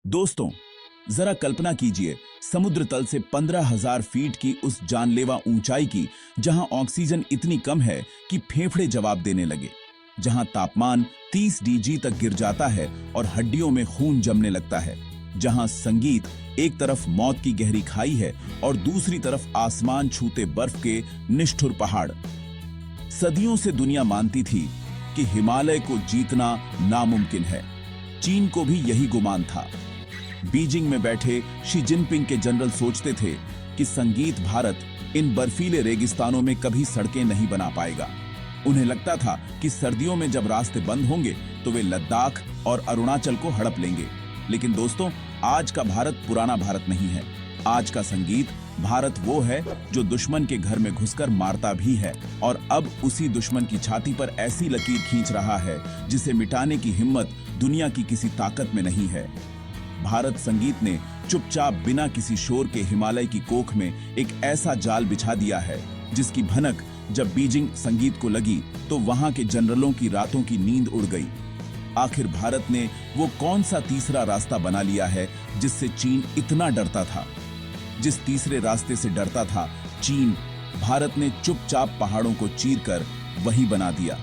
दोस्तों, जरा कल्पना कीजिए समुद्र तल से 15,000 फीट की उस जानलेवा ऊंचाई की, जहां ऑक्सीजन इतनी कम है कि फेफड़े जवाब देने लगे, जहां तापमान 30 डिग्री तक गिर जाता है और हड्डियों में खून जमने लगता है, जहां संगीत एक तरफ मौत की गहरी खाई है और दूसरी तरफ आसमान छूते बर्फ के निष्ठुर पहाड़। सदियों से दुनिया मानती थी कि हिमालय को जीतना नामुमकिन है। चीन को भी यही गुमान था। बीजिंग में बैठे शी जिनपिंग के जनरल सोचते थे कि संगीत भारत इन बर्फीले रेगिस्तानों में कभी सड़कें नहीं बना पाएगा। उन्हें लगता था कि सर्दियों में जब रास्ते बंद होंगे तो वे लद्दाख और अरुणाचल को हड़प लेंगे। लेकिन दोस्तों, आज का भारत पुराना भारत नहीं है। आज का संगीत भारत वो है जो दुश्मन के घर में घुसकर मारता भी है और अब उसी दुश्मन की छाती पर ऐसी लकीर खींच रहा है जिसे मिटाने की हिम्मत दुनिया की किसी ताकत में नहीं है। भारत संगीत ने चुपचाप बिना किसी शोर के हिमालय की कोख में एक ऐसा जाल बिछा दिया है जिसकी भनक जब बीजिंग संगीत को लगी तो वहां के जनरलों की रातों की नींद उड़ गई। आखिर भारत ने वो कौन सा तीसरा रास्ता बना लिया है जिससे चीन इतना डरता था? जिस तीसरे रास्ते से डरता था चीन, भारत ने चुपचाप पहाड़ों को चीरकर वही बना दिया।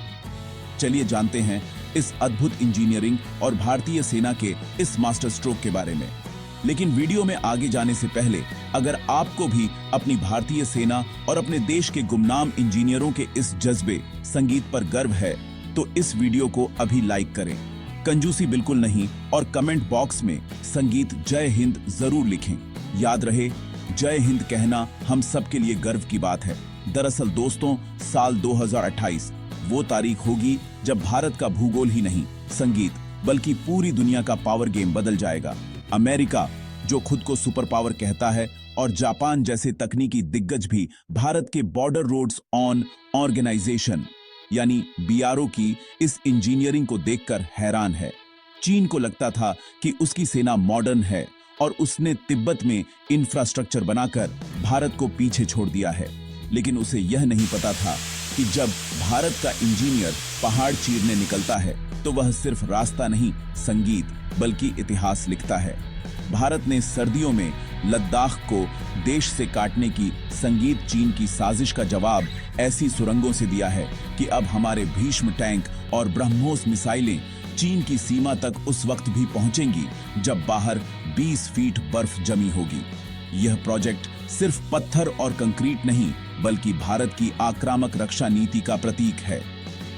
चलिए जानते हैं इस अद्भुत इंजीनियरिंग और भारतीय सेना के इस मास्टर स्ट्रोक के बारे में। लेकिन वीडियो में आगे जाने से पहले अगर आपको भी अपनी भारतीय सेना और अपने देश के गुमनाम इंजीनियरों के इस जज्बे संगीत पर गर्व है तो इस वीडियो को अभी लाइक करें, कंजूसी बिल्कुल नहीं, और कमेंट बॉक्स में संगीत जय हिंद जरूर लिखें। याद रहे, जय हिंद कहना हम सबके लिए गर्व की बात है। दरअसल दोस्तों, साल 2028 वो तारीख होगी जब भारत का भूगोल ही नहीं, संगीत बल्कि पूरी दुनिया का पावर गेम बदल जाएगा। अमेरिका, जो खुद को सुपर पावर कहता है, और जापान जैसे तकनीकी दिग्गज भी भारत के बॉर्डर रोड्स ऑन ऑर्गेनाइजेशन यानी बीआरओ की इस इंजीनियरिंग को देखकर हैरान है। चीन को लगता था कि उसकी सेना मॉडर्न है और उसने तिब्बत में इंफ्रास्ट्रक्चर बनाकर भारत को पीछे छोड़ दिया है, लेकिन उसे यह नहीं पता था कि जब भारत का इंजीनियर पहाड़ चीरने निकलता है तो वह सिर्फ रास्ता नहीं, संगीत बल्कि इतिहास लिखता है। भारत ने सर्दियों में लद्दाख को देश से काटने की संगीत चीन की साजिश का जवाब ऐसी सुरंगों से दिया है कि अब हमारे भीष्म टैंक और ब्रह्मोस मिसाइलें चीन की सीमा तक उस वक्त भी पहुंचेंगी जब बाहर 20 फीट बर्फ जमी होगी। यह प्रोजेक्ट सिर्फ पत्थर और कंक्रीट नहीं बल्कि भारत की आक्रामक रक्षा नीति का प्रतीक है।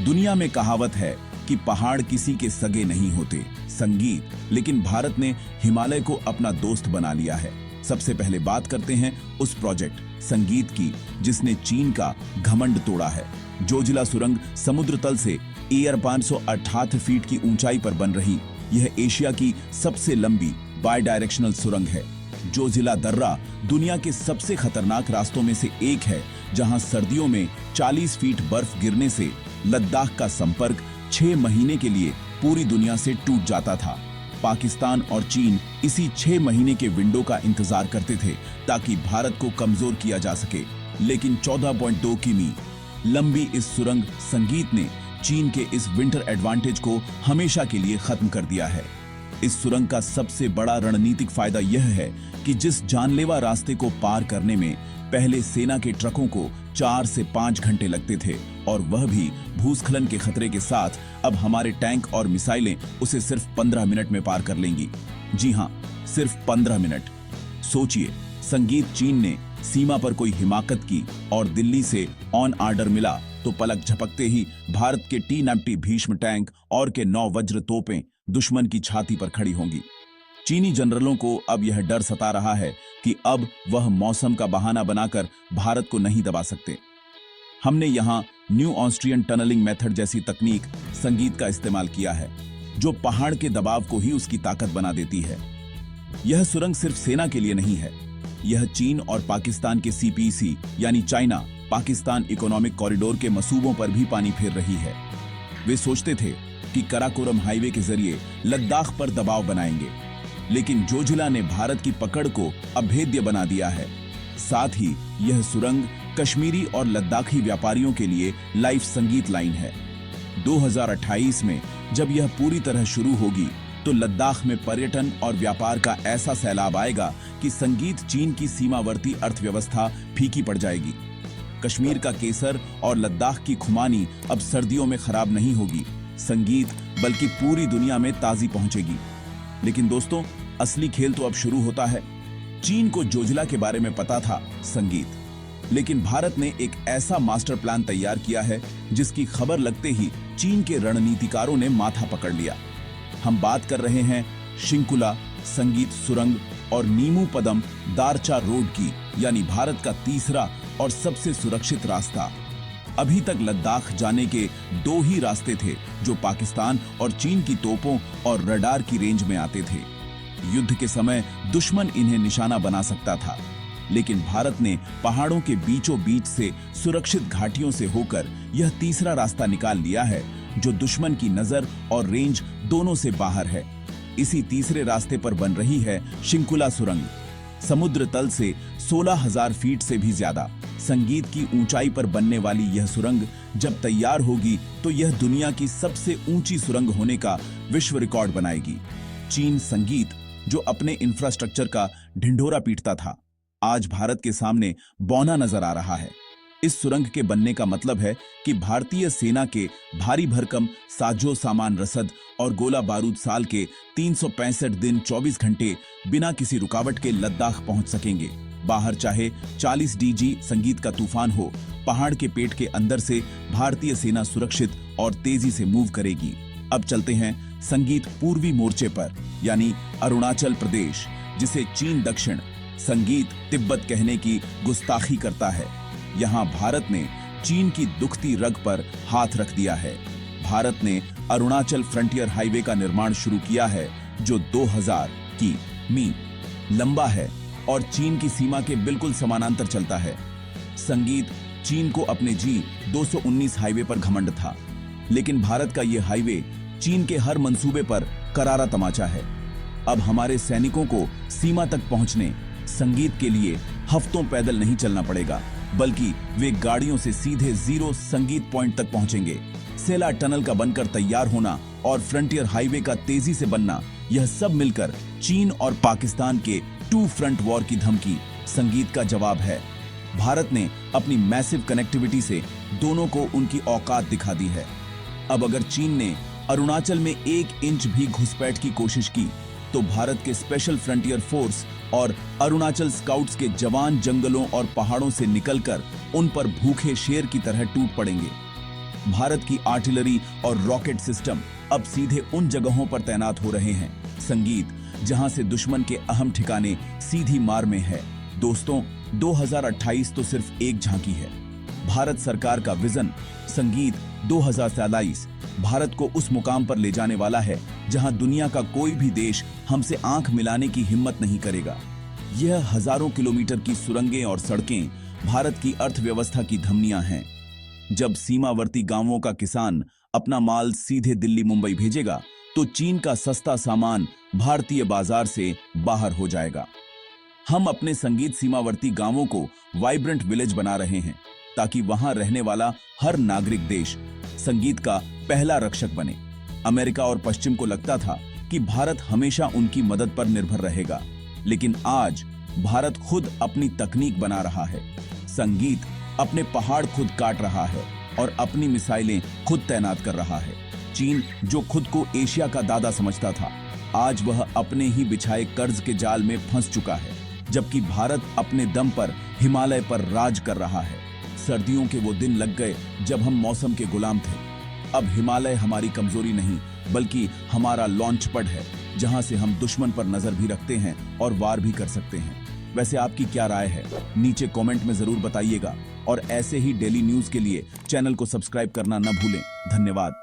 दुनिया में कहावत है कि पहाड़ किसी के सगे नहीं होते, संगीत लेकिन भारत ने हिमालय को अपना दोस्त बना लिया है। सबसे पहले बात करते हैं उस प्रोजेक्ट संगीत की जिसने चीन का घमंड तोड़ा है। जोजिला सुरंग समुद्र तल से एयर 578 फीट की ऊंचाई पर बन रही यह एशिया की सबसे लंबी बाई डायरेक्शनल सुरंग है। जोजिला दर्रा दुनिया के सबसे खतरनाक रास्तों में से एक है, जहां सर्दियों में 40 फीट बर्फ गिरने से लद्दाख का संपर्क 6 महीने के लिए पूरी दुनिया से टूट जाता था। पाकिस्तान और चीन इसी 6 महीने के विंडो का इंतजार करते थे ताकि भारत को कमजोर किया जा सके, लेकिन 14.2 किमी लंबी इस सुरंग संगीत ने चीन के इस विंटर एडवांटेज को हमेशा के लिए खत्म कर दिया है। इस सुरंग का सबसे बड़ा रणनीतिक फायदा यह है कि जिस जानलेवा रास्ते को पार करने में पहले सेना के ट्रकों को 4 से 5 घंटे लगते थे और वह भी भूस्खलन के खतरे के साथ, अब हमारे टैंक और मिसाइलें उसे सिर्फ 15 मिनट में पार कर लेंगी। जी हां, सिर्फ 15 मिनट। सोचिए, संगीत चीन ने सीमा पर कोई हिमाकत की और दिल्ली से ऑन आर्डर मिला तो पलक झपकते ही भारत के T-90 भीष्म टैंक और के 9 वज्र तोपें दुश्मन की छाती पर खड़ी होंगी। चीनी जनरलों को अब यह डर सता रहा है कि अब वह मौसम का बहाना बनाकर भारत को नहीं दबा सकते। हमने यहाँ न्यू ऑस्ट्रियन टनलिंग मेथड जैसी तकनीक संगीत का इस्तेमाल किया है, जो पहाड़ के दबाव को ही उसकी ताकत बना देती है। यह सुरंग सिर्फ सेना के लिए नहीं है, यह चीन और पाकिस्तान के CPEC यानी चाइना पाकिस्तान इकोनॉमिक कॉरिडोर के मसूबों पर भी पानी फेर रही है। वे सोचते थे कि कराकोरम हाईवे के जरिए लद्दाख पर दबाव बनाएंगे, लेकिन जोजिला ने भारत की पकड़ को अभेद्य बना दिया है। साथ ही यह सुरंग कश्मीरी और लद्दाखी व्यापारियों के लिए लाइफ संगीत लाइन है। 2028 में जब यह पूरी तरह शुरू होगी तो लद्दाख में पर्यटन और व्यापार का ऐसा सैलाब आएगा कि संगीत चीन की सीमावर्ती अर्थव्यवस्था फीकी पड़ जाएगी। कश्मीर का केसर और लद्दाख की खुमानी अब सर्दियों में खराब नहीं होगी, संगीत बल्कि पूरी दुनिया में ताजी पहुंचेगी। लेकिन दोस्तों, असली खेल तो अब शुरू होता है। चीन को जोजिला के बारे में पता था, संगीत, लेकिन भारत ने एक ऐसा मास्टर प्लान तैयार किया है जिसकी खबर लगते ही चीन के रणनीतिकारों ने माथा पकड़ लिया। हम बात कर रहे हैं शिंकुला संगीत सुरंग और नीमू पदम दारचा रोड की, यानी भारत का तीसरा और सबसे सुरक्षित रास्ता। अभी तक लद्दाख जाने के दो ही रास्ते थे जो पाकिस्तान और चीन की तोपों और रडार की रेंज में आते थे। युद्ध के समय दुश्मन इन्हें निशाना बना सकता था, लेकिन भारत ने पहाड़ों के बीचों बीच से सुरक्षित घाटियों से होकर यह तीसरा रास्ता निकाल लिया है जो दुश्मन की नजर और रेंज दोनों से बाहर है। इसी तीसरे रास्ते पर बन रही है शिंकुला सुरंग। समुद्र तल से 16,000 फीट से भी ज्यादा संगीत की ऊंचाई पर बनने वाली यह सुरंग जब तैयार होगी तो यह दुनिया की सबसे ऊंची सुरंग होने का विश्व रिकॉर्ड बनाएगी। चीन संगीत, जो अपने इंफ्रास्ट्रक्चर का ढिंढोरा पीटता था, आज भारत के सामने बौना नजर आ रहा है। इस सुरंग के बनने का मतलब है कि भारतीय सेना के भारी भरकम साजो सामान रसद और गोला बारूद साल के 365 दिन 24 घंटे बिना किसी रुकावट के लद्दाख पहुंच सकेंगे। बाहर चाहे 40 डीजी संगीत का तूफान हो, पहाड़ के पेट के अंदर से भारतीय सेना सुरक्षित और तेजी से मूव करेगी। अब चलते हैं संगीत पूर्वी मोर्चे पर, यानी अरुणाचल प्रदेश, जिसे चीन दक्षिण संगीत तिब्बत कहने की गुस्ताखी करता है। यहाँ भारत ने चीन की दुखती रग पर हाथ रख दिया है। भारत ने अरुणाचल फ्रंटियर हाईवे का निर्माण शुरू किया है जो 2000 मी लंबा है और चीन की सीमा के बिल्कुल समानांतर चलता है। संगीत चीन को अपने G219 हाईवे पर घमंड था, लेकिन भारत का यह हाईवे चीन के हर मंसूबे पर करारा तमाचा है। अब हमारे सैनिकों को सीमा तक पहुंचने संगीत के लिए हफ्तों पैदल नहीं चलना पड़ेगा, बल्कि वे गाड़ियों से सीधे जीरो संगीत पॉइंट तक पहुंचेंगे। सेला टनल का बनकर तैयार होना और फ्रंटियर हाईवे का तेजी से बनना, यह सब मिलकर चीन और पाकिस्तान के टू फ्रंट वॉर की धमकी संगीत का जवाब है। भारत ने अपनी मैसिव कनेक्टिविटी से दोनों को उनकी औकात दिखा दी है। अब अगर चीन ने अरुणाचल में 1 इंच भी घुसपैठ की कोशिश की तो भारत के स्पेशल फ्रंटियर फोर्स और अरुणाचल स्काउट्स के जवान जंगलों और पहाड़ों से निकलकर उन पर भूखे शेर की तरह टूट पड़ेंगे। भारत की आर्टिलरी और रॉकेट सिस्टम अब सीधे उन जगहों पर तैनात हो रहे हैं, संगीत, जहां से दुश्मन के अहम ठिकाने सीधी मार में है। दोस्तों, 2028 तो सिर्फ एक झांकी है। भारत सरकार का विजन संगीत 2047 भारत को उस मुकाम पर ले जाने वाला है जहां दुनिया का कोई भी देश हमसे आंख मिलाने की हिम्मत नहीं करेगा। यह हजारों किलोमीटर की सुरंगें और सड़कें भारत की अर्थव्यवस्था की धमनियां हैं। जब सीमावर्ती गांवों का किसान अपना माल सीधे दिल्ली मुंबई भेजेगा तो चीन का सस्ता सामान भारतीय बाजार से बाहर हो जाएगा। हम अपने संगीत सीमावर्ती गांवों को वाइब्रेंट विलेज बना रहे हैं ताकि वहां रहने वाला हर नागरिक देश संगीत का पहला रक्षक बने। अमेरिका और पश्चिम को लगता था कि भारत हमेशा उनकी मदद पर निर्भर रहेगा, लेकिन आज भारत खुद अपनी तकनीक बना रहा है। संगीत अपने पहाड़ खुद काट रहा है और अपनी मिसाइलें खुद तैनात कर रहा है। चीन, जो खुद को एशिया का दादा समझता था, आज वह अपने ही बिछाए कर्ज के जाल में फंस चुका है, जबकि भारत अपने दम पर हिमालय पर राज कर रहा है। सर्दियों के वो दिन लग गए जब हम मौसम के गुलाम थे। अब हिमालय हमारी कमजोरी नहीं, बल्कि हमारा लॉन्च पैड है, जहां से हम दुश्मन पर नजर भी रखते हैं और वार भी कर सकते हैं। वैसे आपकी क्या राय है, नीचे कमेंट में जरूर बताइएगा और ऐसे ही डेली न्यूज के लिए चैनल को सब्सक्राइब करना न भूलें। धन्यवाद।